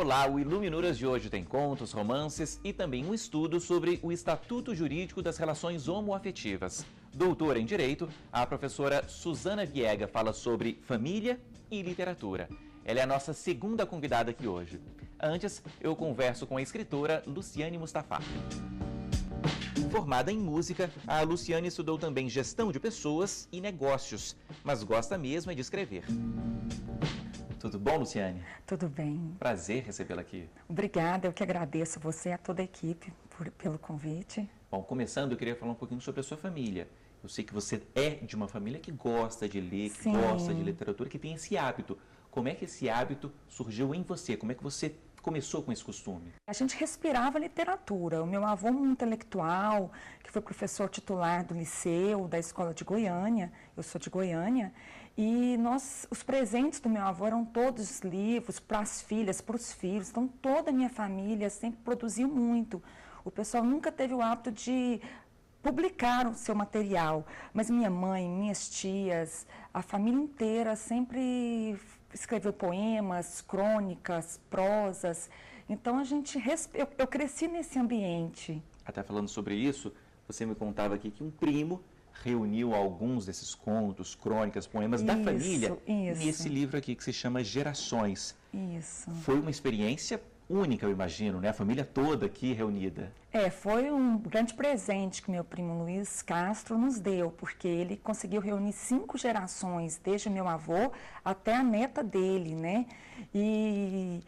Olá, o Iluminuras de hoje tem contos, romances e também um estudo sobre o Estatuto Jurídico das Relações Homoafetivas. Doutora em Direito, a professora Suzana Viega fala sobre família e literatura. Ela é a nossa segunda convidada aqui hoje. Antes, eu converso com a escritora Luciane Mustafa. Formada em música, a Luciane estudou também gestão de pessoas e negócios, mas gosta mesmo é de escrever. Tudo bom, Luciane? Tudo bem. Prazer recebê-la aqui. Obrigada, eu que agradeço você e a toda a equipe pelo convite. Bom, começando, eu queria falar um pouquinho sobre a sua família. Eu sei que você é de uma família que gosta de ler, que gosta de literatura, que tem esse hábito. Como é que esse hábito surgiu em você? Como é que você começou com esse costume? A gente respirava literatura. O meu avô, um intelectual, que foi professor titular do liceu, da escola de Goiânia, eu sou de Goiânia, e os presentes do meu avô eram todos livros para as filhas, para os filhos. Então, toda a minha família sempre produziu muito. O pessoal nunca teve o hábito de publicar o seu material, mas minha mãe, minhas tias, a família inteira sempre escreveu poemas, crônicas, prosas. Então, eu cresci nesse ambiente. Até falando sobre isso, você me contava aqui que um primo reuniu alguns desses contos, crônicas, poemas da família nesse livro aqui que se chama Gerações. Isso. Foi uma experiência única, eu imagino, né? A família toda aqui reunida. Foi um grande presente que meu primo Luiz Castro nos deu, porque ele conseguiu reunir 5 gerações, desde o meu avô até a neta dele, né? E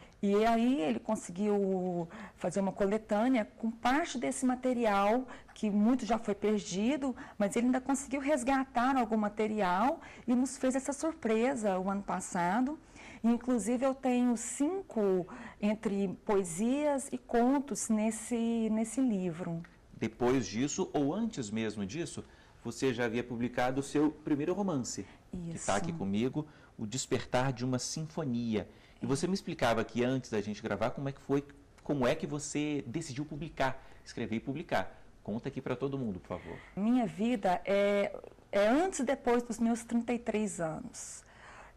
aí ele conseguiu fazer uma coletânea com parte desse material, que muito já foi perdido, mas ele ainda conseguiu resgatar algum material e nos fez essa surpresa o ano passado. Inclusive, eu tenho 5 entre poesias e contos nesse livro. Depois disso, ou antes mesmo disso, você já havia publicado o seu primeiro romance, que está aqui comigo, O Despertar de uma Sinfonia. E você me explicava que antes da gente gravar como é que você decidiu publicar, escrever e publicar. Conta aqui para todo mundo, por favor. Minha vida é antes e depois dos meus 33 anos.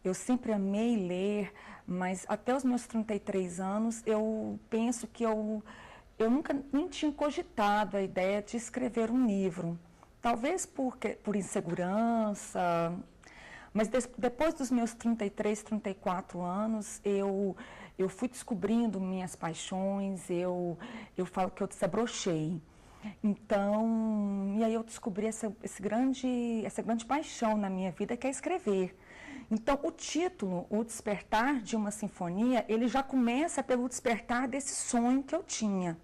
Eu sempre amei ler, mas até os meus 33 anos, eu penso que eu nunca nem tinha cogitado a ideia de escrever um livro. Talvez por insegurança, mas depois dos meus 33, 34 anos, eu fui descobrindo minhas paixões, eu falo que eu desabrochei. Então, e aí eu descobri essa grande paixão na minha vida, que é escrever. Então, o título, O Despertar de uma Sinfonia, ele já começa pelo despertar desse sonho que eu tinha.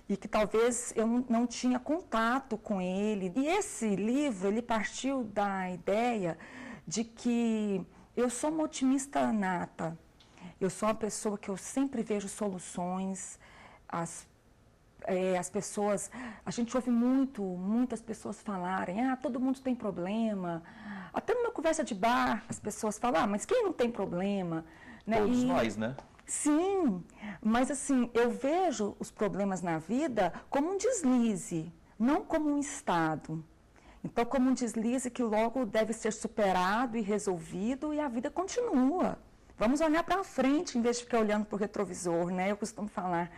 E que talvez eu não tinha contato com ele. E esse livro, ele partiu da ideia de que eu sou uma otimista nata. Eu sou uma pessoa que eu sempre vejo soluções. As pessoas, a gente ouve muitas pessoas falarem, todo mundo tem problema. Até numa conversa de bar, as pessoas falam, mas quem não tem problema? Né? Todos nós, né? Sim, mas assim, eu vejo os problemas na vida como um deslize, não como um estado. Então, como um deslize que logo deve ser superado e resolvido e a vida continua. Vamos olhar para frente em vez de ficar olhando para o retrovisor, né? Eu costumo falar.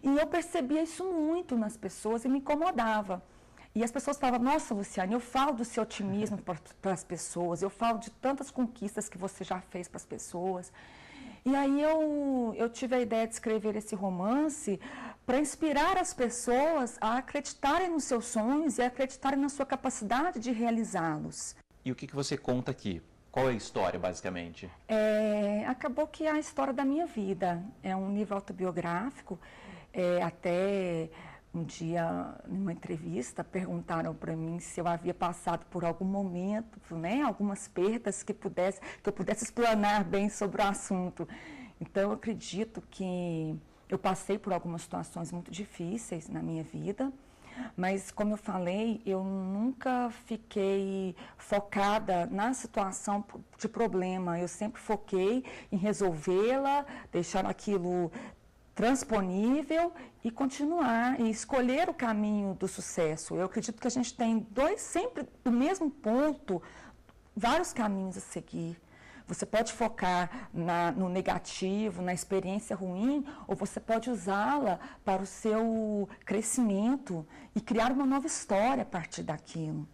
E eu percebia isso muito nas pessoas e me incomodava. E as pessoas falavam, nossa, Luciane, eu falo do seu otimismo para as pessoas, eu falo de tantas conquistas que você já fez para as pessoas. E aí eu tive a ideia de escrever esse romance para inspirar as pessoas a acreditarem nos seus sonhos e a acreditarem na sua capacidade de realizá-los. E o que você conta aqui? Qual é a história, basicamente? Acabou que é a história da minha vida. É um livro autobiográfico. Até um dia, numa entrevista, perguntaram para mim se eu havia passado por algum momento, né, algumas perdas que eu pudesse explanar bem sobre o assunto. Então, eu acredito que eu passei por algumas situações muito difíceis na minha vida, mas, como eu falei, eu nunca fiquei focada na situação de problema. Eu sempre foquei em resolvê-la, deixar aquilo transponível e continuar, e escolher o caminho do sucesso. Eu acredito que a gente tem sempre do mesmo ponto, vários caminhos a seguir. Você pode focar no negativo, na experiência ruim, ou você pode usá-la para o seu crescimento e criar uma nova história a partir daquilo.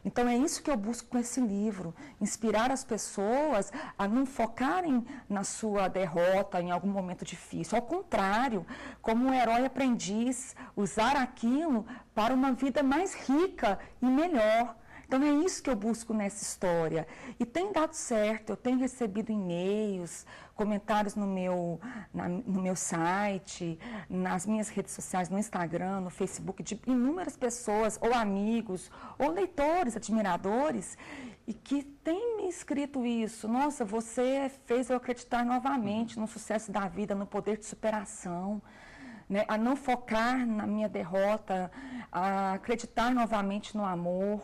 Então, é isso que eu busco com esse livro, inspirar as pessoas a não focarem na sua derrota em algum momento difícil. Ao contrário, como um herói aprendiz, usar aquilo para uma vida mais rica e melhor. Então, é isso que eu busco nessa história. E tem dado certo, eu tenho recebido e-mails, comentários no meu site, nas minhas redes sociais, no Instagram, no Facebook, de inúmeras pessoas, ou amigos, ou leitores, admiradores, e que têm me escrito isso. Nossa, você fez eu acreditar novamente no sucesso da vida, no poder de superação, né? A não focar na minha derrota, a acreditar novamente no amor.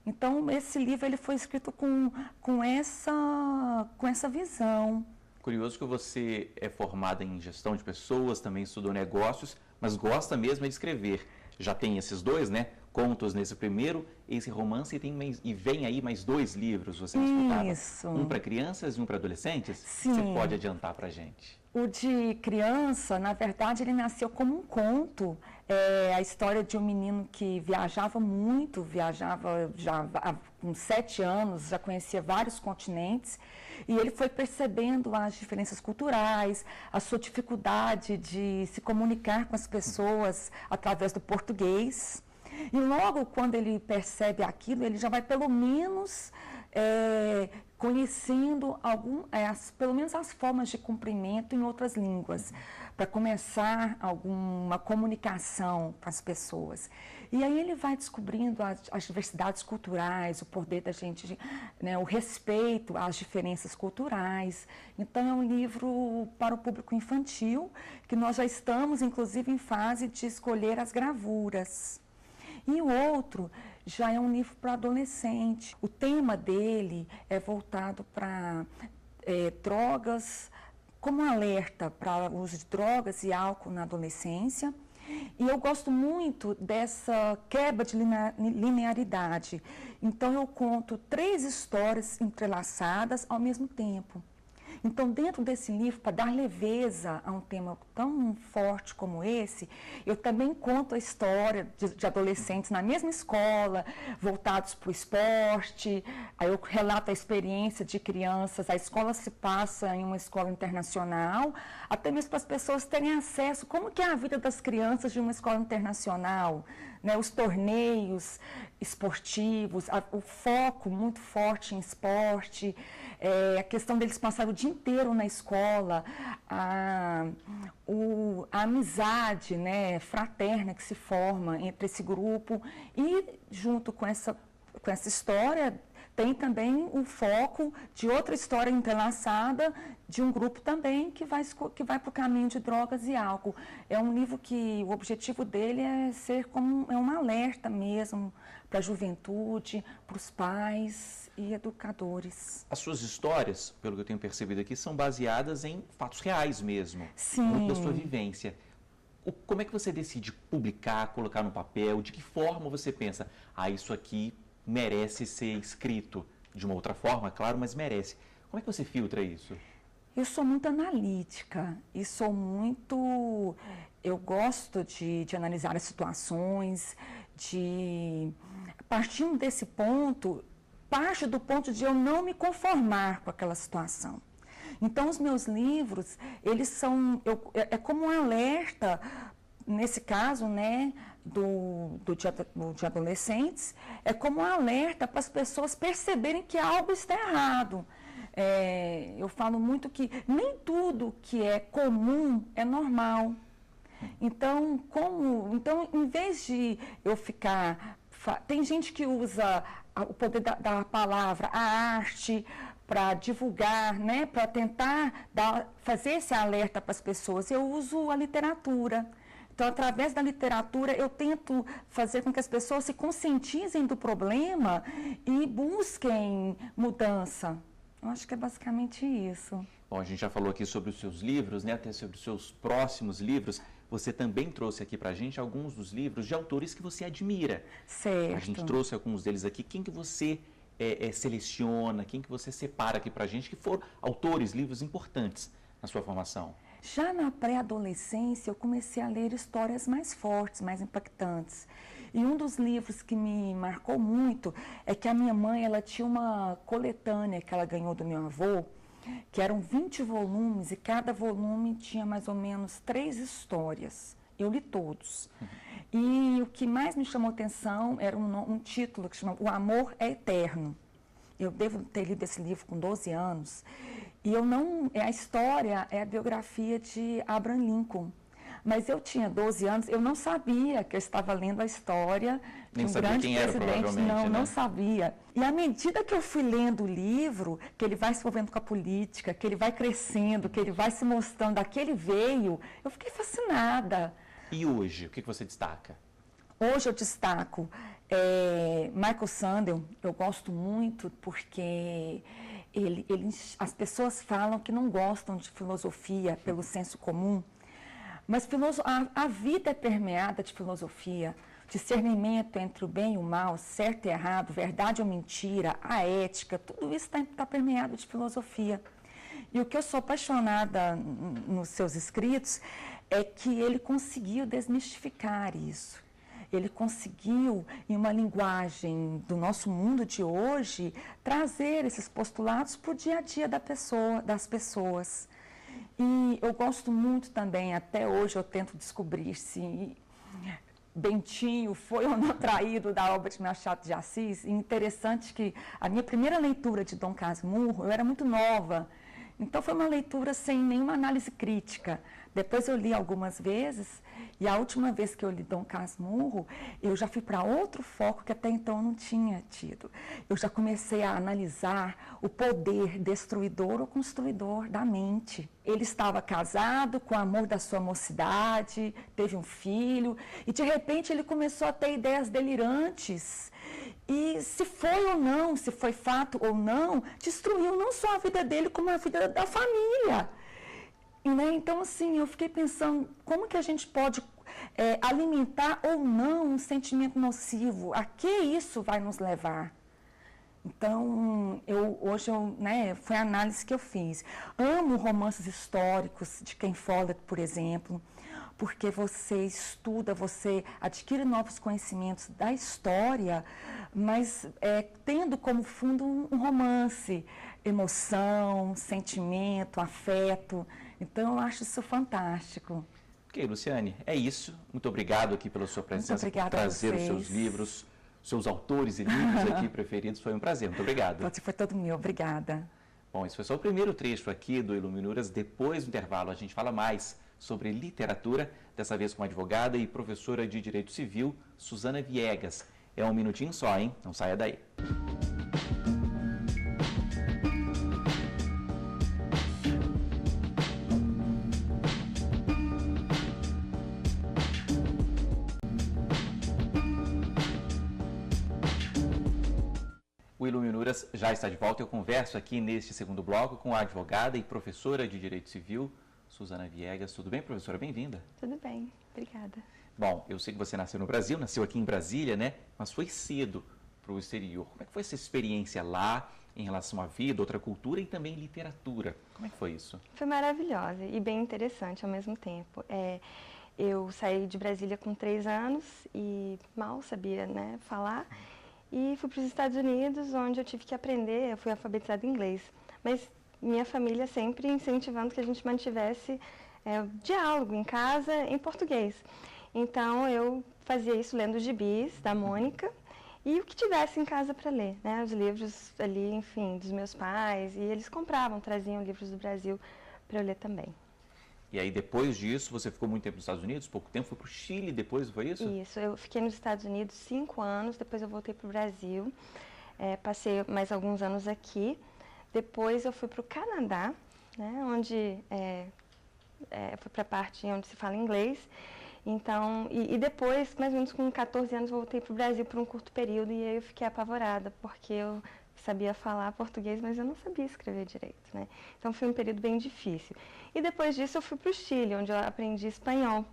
Então, esse livro ele foi escrito com essa visão. Curioso que você é formada em gestão de pessoas, também estudou negócios, mas gosta mesmo de escrever. Já tem esses dois, né? Contos nesse primeiro, esse romance e vem aí mais 2 livros, você me explicava. Isso. Um para crianças e um para adolescentes? Sim. Você pode adiantar para a gente? O de criança, na verdade, ele nasceu como um conto. É a história de um menino que viajava muito, viajava já com 7 anos, já conhecia vários continentes, e ele foi percebendo as diferenças culturais, a sua dificuldade de se comunicar com as pessoas através do português. E logo quando ele percebe aquilo, ele já vai pelo menos conhecendo pelo menos as formas de cumprimento em outras línguas, para começar alguma comunicação com as pessoas. E aí ele vai descobrindo as diversidades culturais, o poder da gente, né, o respeito às diferenças culturais. Então, é um livro para o público infantil, que nós já estamos, inclusive, em fase de escolher as gravuras. E o outro já é um livro para adolescente. O tema dele é voltado para drogas, como alerta para o uso de drogas e álcool na adolescência. E eu gosto muito dessa quebra de linearidade. Então, eu conto 3 histórias entrelaçadas ao mesmo tempo. Então, dentro desse livro, para dar leveza a um tema tão forte como esse, eu também conto a história de adolescentes na mesma escola, voltados para o esporte. Aí eu relato a experiência de crianças. A escola se passa em uma escola internacional, até mesmo para as pessoas terem acesso. Como que é a vida das crianças de uma escola internacional? Né, os torneios esportivos, o foco muito forte em esporte, a questão deles passarem o dia inteiro na escola, a amizade, né, fraterna que se forma entre esse grupo. E junto com essa história, tem também o foco de outra história entrelaçada de um grupo também que vai para o caminho de drogas e álcool. É um livro que o objetivo dele é ser como um alerta mesmo para a juventude, para os pais e educadores. As suas histórias, pelo que eu tenho percebido aqui, são baseadas em fatos reais mesmo. Sim. Muito da sua vivência. Como é que você decide publicar, colocar no papel? De que forma você pensa, isso aqui merece ser escrito de uma outra forma, claro, mas merece. Como é que você filtra isso? Eu sou muito analítica e eu gosto de analisar as situações, partindo desse ponto, parte do ponto de eu não me conformar com aquela situação. Então, os meus livros, eles são, é como um alerta, nesse caso, né, de adolescentes, é como um alerta para as pessoas perceberem que algo está errado. Eu falo muito que nem tudo que é comum é normal. Então, em vez de eu ficar... Tem gente que usa o poder da palavra, a arte, para divulgar, né, para tentar fazer esse alerta para as pessoas. Eu uso a literatura. Então, através da literatura, eu tento fazer com que as pessoas se conscientizem do problema e busquem mudança. Eu acho que é basicamente isso. Bom, a gente já falou aqui sobre os seus livros, né, até sobre os seus próximos livros. Você também trouxe aqui para a gente alguns dos livros de autores que você admira. Certo. A gente trouxe alguns deles aqui. Quem que você seleciona, quem que você separa aqui para a gente que foram autores, livros importantes na sua formação? Já na pré-adolescência, eu comecei a ler histórias mais fortes, mais impactantes. E um dos livros que me marcou muito é que a minha mãe, ela tinha uma coletânea que ela ganhou do meu avô, que eram 20 volumes e cada volume tinha mais ou menos 3 histórias. Eu li todos. E o que mais me chamou atenção era um título que chama O Amor é Eterno. Eu devo ter lido esse livro com 12 anos. E a história é a biografia de Abraham Lincoln. Mas eu tinha 12 anos, eu não sabia que eu estava lendo a história de um grande presidente. Não sabia. E à medida que eu fui lendo o livro, que ele vai se envolvendo com a política, que ele vai crescendo, que ele vai se mostrando daquele veio, eu fiquei fascinada. E hoje, o que você destaca? Hoje eu destaco Michael Sandel, eu gosto muito porque as pessoas falam que não gostam de filosofia pelo senso comum, mas a vida é permeada de filosofia, discernimento entre o bem e o mal, certo e errado, verdade ou mentira, a ética, tudo isso está permeado de filosofia. E o que eu sou apaixonada nos seus escritos é que ele conseguiu desmistificar isso. Ele conseguiu, em uma linguagem do nosso mundo de hoje, trazer esses postulados para o dia a dia das pessoas. E eu gosto muito também, até hoje eu tento descobrir se Bentinho foi ou não traído da obra de Machado de Assis. E interessante que a minha primeira leitura de Dom Casmurro, eu era muito nova, então foi uma leitura sem nenhuma análise crítica. Depois eu li algumas vezes, e a última vez que eu li Dom Casmurro, eu já fui para outro foco que até então eu não tinha tido. Eu já comecei a analisar o poder destruidor ou construidor da mente. Ele estava casado com o amor da sua mocidade, teve um filho, e de repente ele começou a ter ideias delirantes. E se foi ou não, se foi fato ou não, destruiu não só a vida dele, como a vida da família. Então, assim, eu fiquei pensando, como que a gente pode alimentar ou não um sentimento nocivo? A que isso vai nos levar? Então, foi a análise que eu fiz. Amo romances históricos de Ken Follett, por exemplo, porque você estuda, você adquire novos conhecimentos da história, mas tendo como fundo um romance, emoção, sentimento, afeto. Então, eu acho isso fantástico. Ok, Luciane, é isso. Muito obrigado aqui pela sua presença, por trazer os seus livros, seus autores e livros aqui preferidos. Foi um prazer, muito obrigado. Foi todo meu, obrigada. Bom, esse foi só o primeiro trecho aqui do Iluminuras. Depois do intervalo, a gente fala mais sobre literatura, dessa vez com a advogada e professora de Direito Civil, Suzana Viegas. É um minutinho só, hein? Não saia daí. O Iluminuras já está de volta. Eu converso aqui neste segundo bloco com a advogada e professora de Direito Civil, Suzana Viegas. Tudo bem, professora? Bem-vinda. Tudo bem, obrigada. Bom, eu sei que você nasceu no Brasil, nasceu aqui em Brasília, né? Mas foi cedo para o exterior. Como é que foi essa experiência lá em relação à vida, outra cultura e também literatura? Como é que foi isso? Foi maravilhosa e bem interessante ao mesmo tempo. Eu saí de Brasília com 3 anos e mal sabia, né, falar. E fui para os Estados Unidos, onde eu tive que aprender, eu fui alfabetizada em inglês. Mas minha família sempre incentivando que a gente mantivesse diálogo em casa em português. Então, eu fazia isso lendo os gibis da Mônica e o que tivesse em casa para ler, né? Os livros ali, enfim, dos meus pais. E eles traziam livros do Brasil para eu ler também. E aí, depois disso, você ficou muito tempo nos Estados Unidos? Pouco tempo, foi para o Chile depois, foi isso? Isso, eu fiquei nos Estados Unidos 5 anos, depois eu voltei para o Brasil, passei mais alguns anos aqui. Depois eu fui para o Canadá, né, onde fui para a parte onde se fala inglês. Então, e depois, mais ou menos com 14 anos, voltei para o Brasil por um curto período e aí eu fiquei apavorada, porque eu sabia falar português, mas eu não sabia escrever direito, né? Então, foi um período bem difícil. E depois disso, eu fui para o Chile, onde eu aprendi espanhol.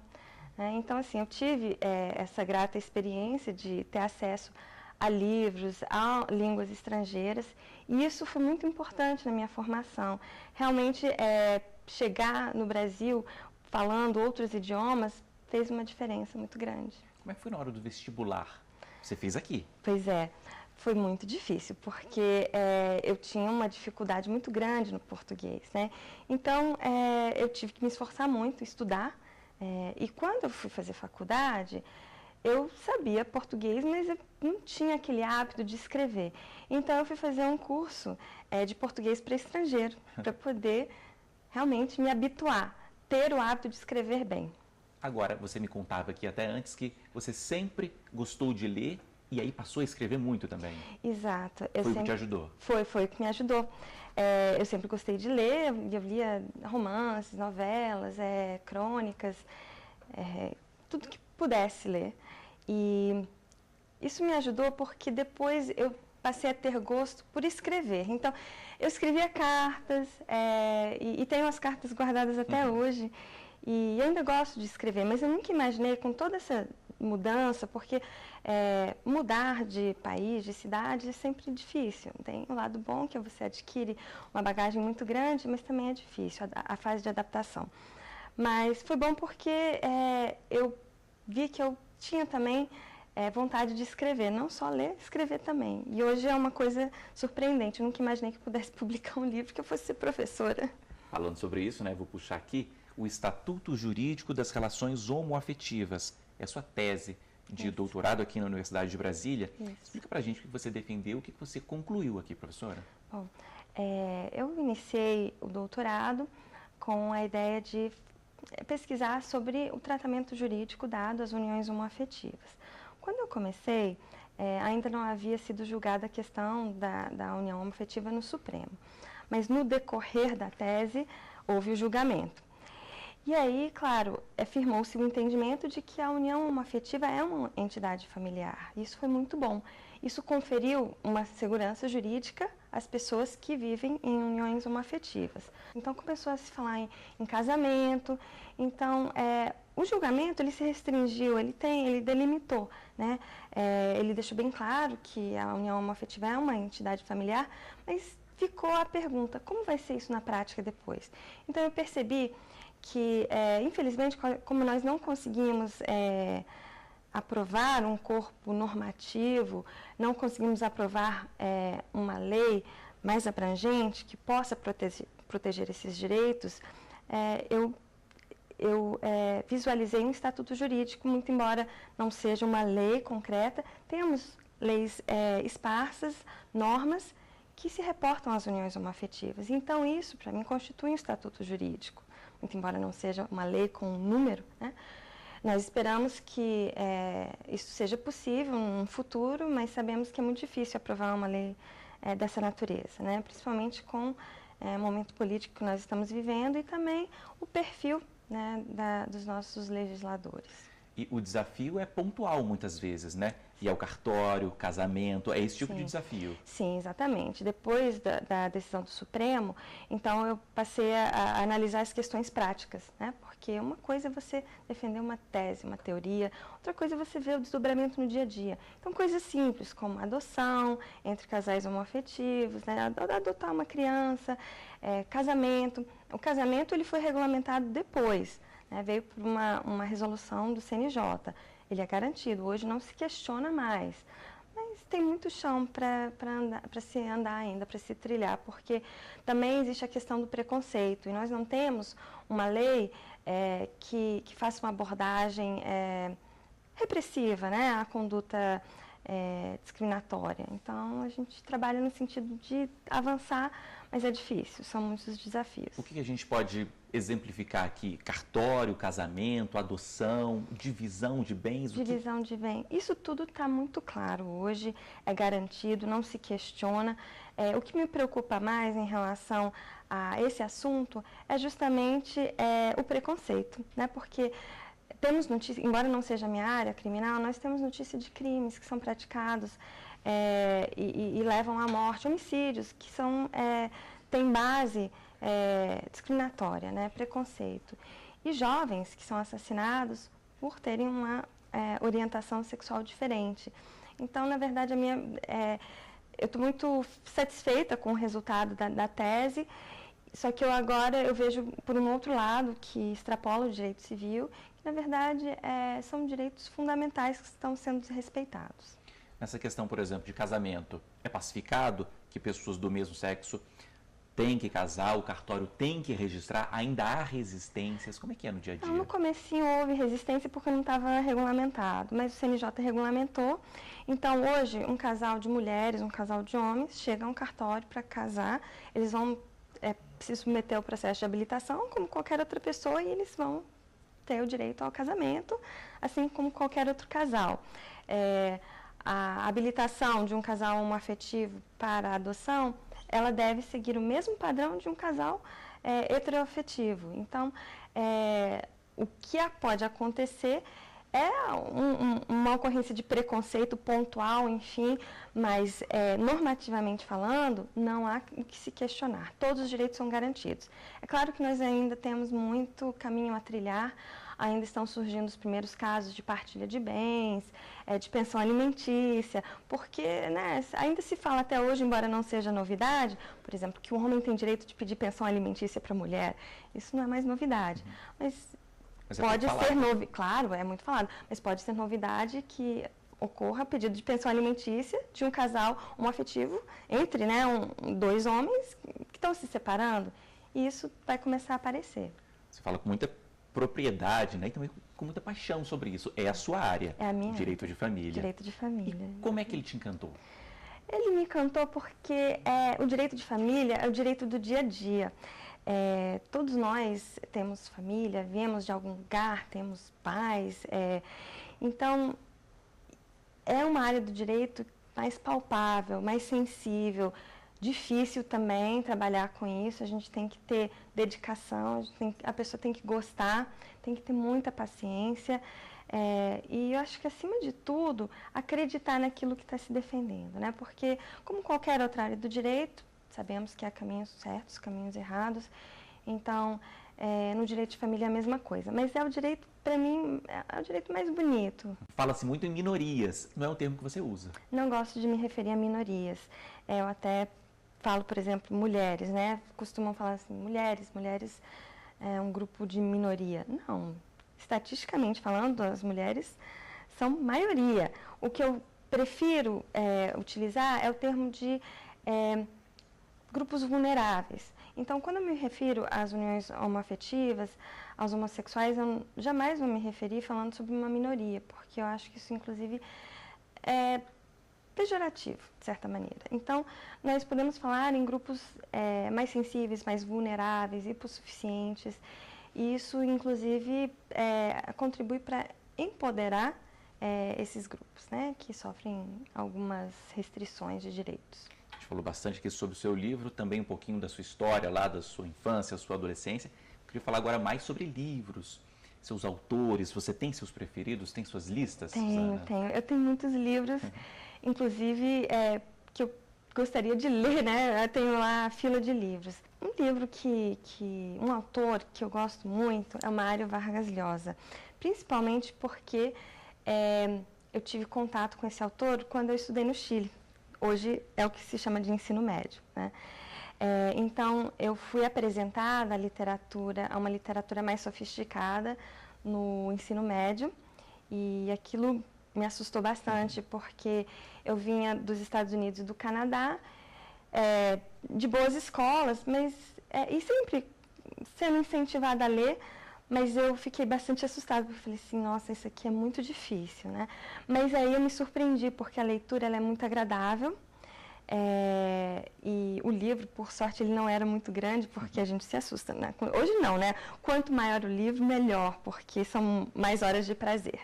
Né? Então, assim, eu tive essa grata experiência de ter acesso a livros, a línguas estrangeiras, e isso foi muito importante na minha formação. Realmente, chegar no Brasil falando outros idiomas fez uma diferença muito grande. Como é que foi na hora do vestibular? Você fez aqui? Pois é, foi muito difícil, porque eu tinha uma dificuldade muito grande no português, né? Então, eu tive que me esforçar muito, estudar, e quando eu fui fazer faculdade, eu sabia português, mas eu não tinha aquele hábito de escrever. Então, eu fui fazer um curso de português para estrangeiro, para poder realmente me habituar, ter o hábito de escrever bem. Agora, você me contava aqui até antes que você sempre gostou de ler e aí passou a escrever muito também. Exato. Foi o que te ajudou? Foi o que me ajudou. Eu sempre gostei de ler, eu lia romances, novelas, crônicas, tudo que pudesse ler. E isso me ajudou porque depois eu passei a ter gosto por escrever. Então, eu escrevia cartas, e tenho as cartas guardadas até hoje, e eu ainda gosto de escrever, mas eu nunca imaginei com toda essa mudança, porque mudar de país, de cidade, é sempre difícil. Tem um lado bom, que você adquire uma bagagem muito grande, mas também é difícil a fase de adaptação. Mas foi bom porque eu vi que eu tinha também vontade de escrever, não só ler, escrever também. E hoje é uma coisa surpreendente, eu nunca imaginei que eu pudesse publicar um livro, que eu fosse ser professora. Falando sobre isso, né, vou puxar aqui o Estatuto Jurídico das Relações Homoafetivas. É a sua tese de doutorado aqui na Universidade de Brasília. Isso. Explica pra gente o que você defendeu, o que você concluiu aqui, professora. Bom, eu iniciei o doutorado com a ideia de pesquisar sobre o tratamento jurídico dado às uniões homoafetivas. Quando eu comecei, ainda não havia sido julgada a questão da união homoafetiva no Supremo, mas no decorrer da tese houve o julgamento. E aí, claro, afirmou-se o entendimento de que a união homoafetiva é uma entidade familiar. Isso foi muito bom. Isso conferiu uma segurança jurídica às pessoas que vivem em uniões homoafetivas. Então, começou a se falar em casamento. Então, o julgamento, ele se restringiu, ele delimitou, né? Ele deixou bem claro que a união homoafetiva é uma entidade familiar, mas ficou a pergunta, como vai ser isso na prática depois? Então, eu percebi que, infelizmente, como nós não conseguimos aprovar um corpo normativo, não conseguimos aprovar uma lei mais abrangente que possa proteger esses direitos, eu visualizei um estatuto jurídico, muito embora não seja uma lei concreta, temos leis esparsas, normas que se reportam às uniões homoafetivas. Então, isso, para mim, constitui um estatuto jurídico. Muito embora não seja uma lei com um número, né? Nós esperamos que isso seja possível no futuro, mas sabemos que é muito difícil aprovar uma lei dessa natureza, né? Principalmente com o momento político que nós estamos vivendo e também o perfil, né, dos nossos legisladores. E o desafio é pontual muitas vezes, né? E é o cartório, casamento, é esse tipo de desafio. Sim, exatamente. Depois da decisão do Supremo, então eu passei a analisar as questões práticas, né? Porque uma coisa é você defender uma tese, uma teoria, outra coisa é você ver o desdobramento no dia a dia. Então, coisas simples, como adoção entre casais homoafetivos, né? Adotar uma criança, casamento. O casamento, ele foi regulamentado depois, né? Veio por uma resolução do CNJ. Ele é garantido, hoje não se questiona mais, mas tem muito chão para se andar ainda, para se trilhar, porque também existe a questão do preconceito, e nós não temos uma lei que faça uma abordagem repressiva, né, à conduta discriminatória. Então, a gente trabalha no sentido de avançar, mas é difícil, são muitos desafios. O que a gente pode exemplificar aqui? Cartório, casamento, adoção, divisão de bens? Divisão de bens. Isso tudo está muito claro hoje, é garantido, não se questiona. O que me preocupa mais em relação a esse assunto é justamente o preconceito, né? Porque temos notícia, embora não seja a minha área criminal, nós temos notícia de crimes que são praticados e levam à morte, homicídios que têm base discriminatória, né, preconceito. E jovens que são assassinados por terem uma orientação sexual diferente. Então, na verdade, eu estou muito satisfeita com o resultado da tese, só que eu vejo por um outro lado, que extrapola o direito civil, que, na verdade, são direitos fundamentais que estão sendo desrespeitados. Nessa questão, por exemplo, de casamento, é pacificado que pessoas do mesmo sexo têm que casar, o cartório tem que registrar, ainda há resistências? Como é que é no dia a dia? No comecinho houve resistência porque não estava regulamentado, mas o CNJ regulamentou. Então, hoje, um casal de mulheres, um casal de homens, chega a um cartório para casar, eles vão se submeter ao processo de habilitação, como qualquer outra pessoa, e eles vão ter o direito ao casamento, assim como qualquer outro casal. A habilitação de um casal homoafetivo para a adoção, ela deve seguir o mesmo padrão de um casal heteroafetivo. Então, o que pode acontecer é uma ocorrência de preconceito pontual, enfim, mas normativamente falando, não há o que se questionar. Todos os direitos são garantidos. É claro que nós ainda temos muito caminho a trilhar, ainda estão surgindo os primeiros casos de partilha de bens, de pensão alimentícia, porque ainda se fala até hoje, embora não seja novidade, por exemplo, que o homem tem direito de pedir pensão alimentícia para a mulher. Isso não é mais novidade. Mas pode ser claro, é muito falado, mas pode ser novidade que ocorra pedido de pensão alimentícia de um casal homoafetivo entre dois homens que estão se separando, e isso vai começar a aparecer. Você fala com muita propriedade, e também com muita paixão sobre isso. É a sua área, a minha direito de família. Direito de família. E como é que ele te encantou? Ele me encantou porque o direito de família é o direito do dia a dia. Todos nós temos família, viemos de algum lugar, temos pais, então é uma área do direito mais palpável, mais sensível, difícil também trabalhar com isso. A gente tem que ter dedicação, a pessoa tem que gostar, tem que ter muita paciência e eu acho que, acima de tudo, acreditar naquilo que está se defendendo, né? Porque, como qualquer outra área do direito, sabemos que há caminhos certos, caminhos errados. Então, no direito de família é a mesma coisa. Mas é o direito, para mim, é o direito mais bonito. Fala-se muito em minorias. Não é um termo que você usa. Não gosto de me referir a minorias. Eu até falo, por exemplo, mulheres, né? Costumam falar assim, mulheres é um grupo de minoria. Não. Estatisticamente falando, as mulheres são maioria. O que eu prefiro utilizar é o termo de grupos vulneráveis. Então, quando eu me refiro às uniões homoafetivas, aos homossexuais, eu jamais vou me referir falando sobre uma minoria, porque eu acho que isso, inclusive, é pejorativo, de certa maneira. Então, nós podemos falar em grupos mais sensíveis, mais vulneráveis, hipossuficientes, e isso, inclusive, contribui para empoderar esses grupos, né, que sofrem algumas restrições de direitos. Falou bastante aqui sobre o seu livro, também um pouquinho da sua história lá, da sua infância, sua adolescência. Eu queria falar agora mais sobre livros, seus autores. Você tem seus preferidos? Tem suas listas, Suzana? Tenho. Eu tenho muitos livros, inclusive, que eu gostaria de ler, né? Eu tenho lá a fila de livros. Um livro um autor que eu gosto muito é o Mário Vargas Llosa, principalmente porque eu tive contato com esse autor quando eu estudei no Chile. Hoje é o que se chama de ensino médio, né? Então, eu fui apresentada a uma literatura mais sofisticada no ensino médio, e aquilo me assustou bastante, porque eu vinha dos Estados Unidos e do Canadá, de boas escolas, mas e sempre sendo incentivada a ler, mas eu fiquei bastante assustada, porque eu falei assim, nossa, isso aqui é muito difícil, né? Mas aí eu me surpreendi, porque a leitura ela é muito agradável, e o livro, por sorte, ele não era muito grande, porque a gente se assusta, né? Hoje não, né? Quanto maior o livro, melhor, porque são mais horas de prazer.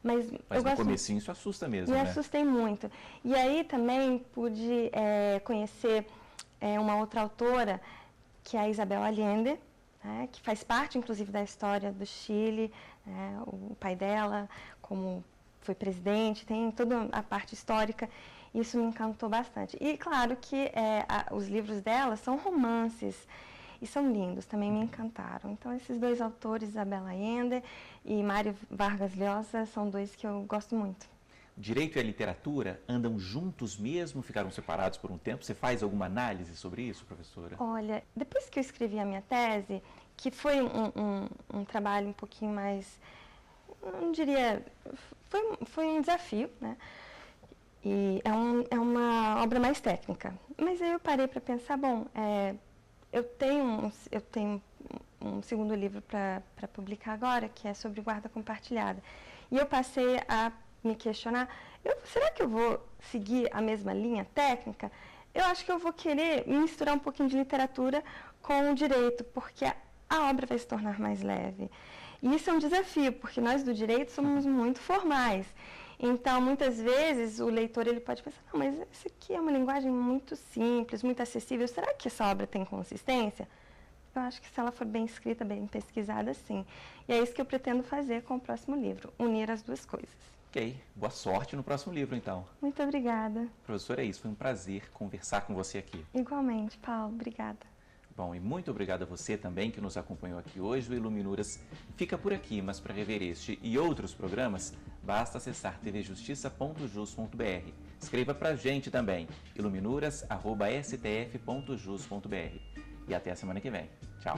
Mas no comecinho isso assusta mesmo, né? Me assustei muito. E aí também pude conhecer uma outra autora, que é a Isabel Allende, que faz parte, inclusive, da história do Chile. O pai dela, como foi presidente, tem toda a parte histórica. Isso me encantou bastante. E, claro, que os livros dela são romances. e são lindos, também me encantaram. Então, esses dois autores, Isabel Allende e Mário Vargas Llosa, são dois que eu gosto muito. Direito e a literatura andam juntos mesmo? Ficaram separados por um tempo? Você faz alguma análise sobre isso, professora? Olha, depois que eu escrevi a minha tese, que foi um trabalho um pouquinho mais, não diria, foi um desafio, né? E é uma obra mais técnica. Mas aí eu parei para pensar, bom, eu tenho um segundo livro para publicar agora, que é sobre guarda compartilhada. E eu passei a me questionar, será que eu vou seguir a mesma linha técnica? Eu acho que eu vou querer misturar um pouquinho de literatura com o direito, porque a obra vai se tornar mais leve. E isso é um desafio, porque nós do direito somos muito formais. Então, muitas vezes, o leitor ele pode pensar, não, mas isso aqui é uma linguagem muito simples, muito acessível, será que essa obra tem consistência? Eu acho que se ela for bem escrita, bem pesquisada, sim. E é isso que eu pretendo fazer com o próximo livro, unir as duas coisas. Ok, boa sorte no próximo livro, então. Muito obrigada. Professora, é isso, foi um prazer conversar com você aqui. Igualmente, Paulo, obrigada. Bom, e muito obrigado a você também que nos acompanhou aqui hoje. O Iluminuras fica por aqui, mas para rever este e outros programas, basta acessar tvjustiça.jus.br. Escreva para a gente também, iluminuras@stf.jus.br. E até a semana que vem. Tchau!